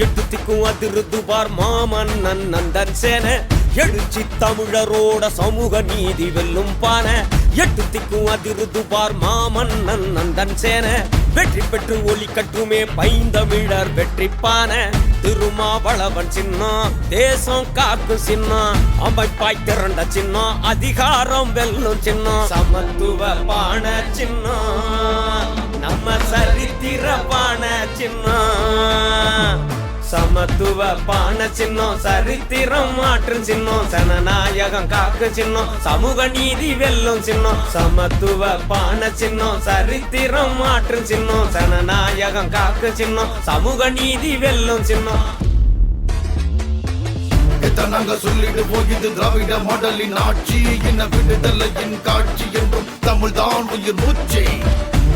எட்டு திக்கும் அதிருதுபார் மாமன்னன் நந்தன் சேன எழுச்சி தமிழரோட சமூக நீதி வெல்லும் பான எட்டு திக்கும் அதிருதுபார் மாமன்னன் நந்தன் சேன வெற்றி பெற்று ஒலி கட்டுமே பைந்தமிழர் வெற்றி பான திருமாவளவன் சின்னம் தேசம் காக்கு சின்னம் அமைப்பாய் திரண்ட சின்னம் அதிகாரம் வெல்லும் சின்னம் சமத்துவ பான சின்னம் நம்ம சரித்திர பான சின்னம் சமத்துவ பான சின்னம் சரித்திரம் மாற்றும் சின்னம் சனநாயகம் காக்கு சின்னம் சமூக நீதி வெல்லும் சின்னம் சமத்துவ பான சின்னம் சரித்திரம் மாற்றும் சின்னம் சனநாயகம் காக்கு சின்னம் சமூக நீதி வெல்லும் சின்னம் நாங்க சொல்லிட்டு போகிது திராவிட மாடலின் ஆட்சி என்ன விடுதலையின் காட்சி என்றும் தமிழ் தான் உயிர் மூச்சு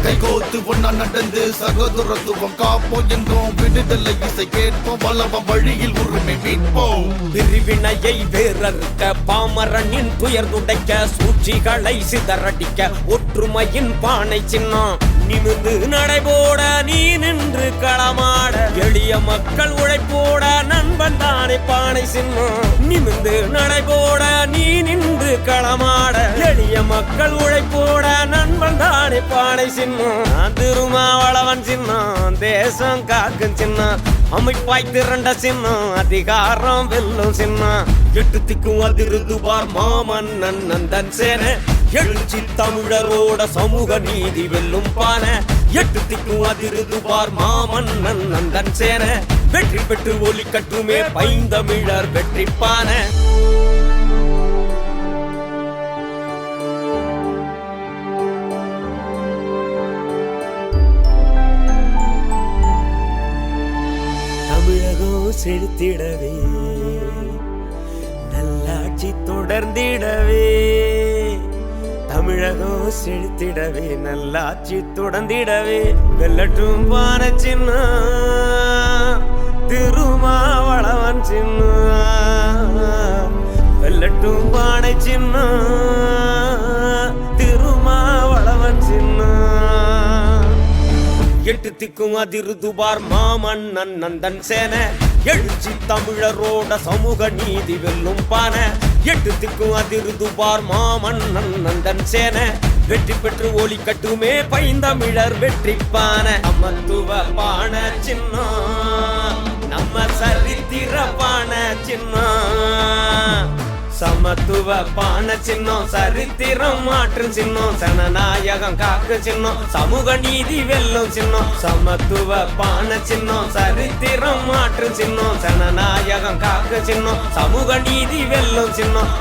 கைகோத்து ஒன்னா நடந்து சகோதரத்துவம் காப்போம் என்றோம் விடுதலை இசை கேட்போம் வளவம் வழியில் உரிமை மீட்போம் பிரிவினையை வேறறுக்க பாமரனின் துயர் துடைக்க சூழ்ச்சிகளை சிதறடிக்க ஒற்றுமையின் பானை சின்னம் நிமிர்ந்து நடைபோட நீ நின்று களமாட எளிய மக்கள் உழைப்போட நண்பன் தானே பானை சின்னம் நிமிர்ந்து நடைபோட நீ நின்று களமாட எளிய மக்கள் உழைப்போட நண்பன் தானே பானை சின்னம் திருமாவளவன் சின்னம் தேசம் காக்கும் சின்னம் அமைப்பாய் திரண்ட சின்னம் அதிகாரம் வெல்லும் சின்னம் எட்டு திக்கும் அதிருதுபார் மாமன்னன் நந்தன் சேன எழுச்சி தமிழரோட சமூக நீதி வெல்லும் பான எட்டு திக்கும் அதிருதுபார் மாமன்னன் நந்தன் சேன வெற்றி பெற்று ஒலி கட்டுமே பைந்தமிழர் வெற்றி பான தமிழகம் செழித்திடவே நல்லாட்சி தொடர்ந்திடவே தமிழகம் செழித்திடவே நல்லாட்சி தொடர்ந்திடவே வெல்லட்டும் பான சின்னம் திருமாவளவன் சின்னம் வெல்லட்டும் பானை சின்னம் திருமாவளவன் சின்னம் எட்டு திக்கும் அதிருதுபார் மாமன்னன் நந்தன் சேன எழுச்சி தமிழரோட சமூக நீதி வெல்லும் பான எட்டு திக்கும் அதிருதுபார் மாமன்னன் நந்தன் சேன வெற்றி பெற்று ஒலி கட்டுமே பைந்தமிழர் வெற்றி பான சமத்துவ பான சின்னம் நம்ம சரித்திர பான சின்னம் சமத்துவ பான சின்னம் சரித்திரம் மாற்றும் சின்னம் சனநாயகம் காக்கு சின்னம் சமூக நீதி வெல்லும் சின்னம் சமத்துவ பான சின்னம் சரித்திரம் மாற்றும் சின்னம் சனநாயகம் காக்கு சின்னம் சமூக நீதி வெல்லும் சின்னம்